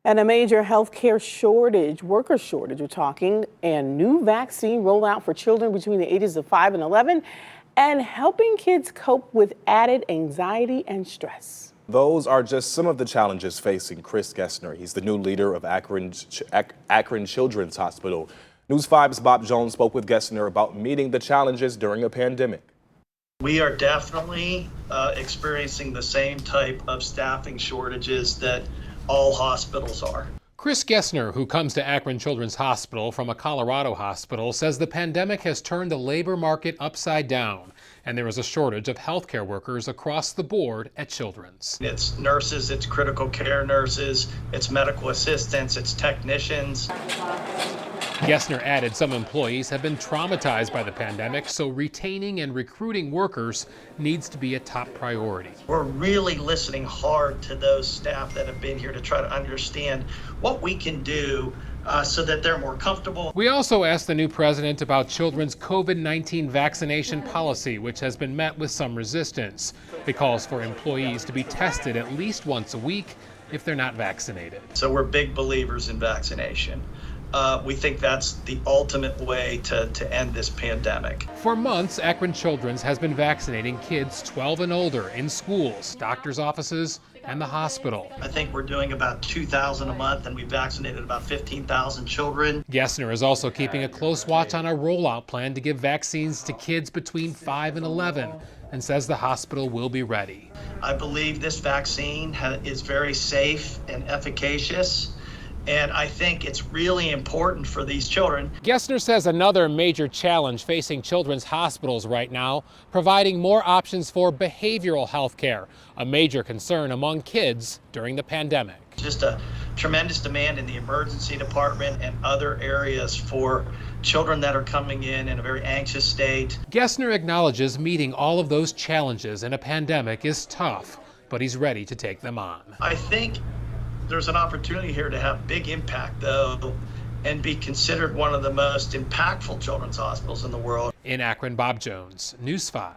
And a major healthcare shortage, worker shortage, we're talking, and new vaccine rollout for children between the ages of 5 and 11, and helping kids cope with added anxiety and stress. Those are just some of the challenges facing Chris Gessner. He's the new leader of Akron Children's Hospital. News 5's Bob Jones spoke with Gessner about meeting the challenges during a pandemic. We are definitely experiencing the same type of staffing shortages that all hospitals are. Chris Gessner, who comes to Akron Children's Hospital from a Colorado hospital, says the pandemic has turned the labor market upside down, and there is a shortage of healthcare workers across the board at Children's. It's nurses, it's critical care nurses, it's medical assistants, it's technicians. Gessner added some employees have been traumatized by the pandemic, so retaining and recruiting workers needs to be a top priority. We're really listening hard to those staff that have been here to try to understand what we can do so that they're more comfortable. We also asked the new president about Children's COVID-19 vaccination policy, which has been met with some resistance. It calls for employees to be tested at least once a week if they're not vaccinated. So we're big believers in vaccination. We think that's the ultimate way to end this pandemic. For months, Akron Children's has been vaccinating kids 12 and older in schools, doctors' offices, and the hospital. I think we're doing about 2,000 a month, and we've vaccinated about 15,000 children. Gessner is also keeping a close watch on a rollout plan to give vaccines to kids between 5 and 11, and says the hospital will be ready. I believe this vaccine is very safe and efficacious. And I think it's really important for these children. Gessner says another major challenge facing children's hospitals right now, providing more options for behavioral health care, a major concern among kids during the pandemic. Just a tremendous demand in the emergency department and other areas for children that are coming in a very anxious state. Gessner acknowledges meeting all of those challenges in a pandemic is tough, but he's ready to take them on. I think there's an opportunity here to have big impact, though, and be considered one of the most impactful children's hospitals in the world. In Akron, Bob Jones, News 5.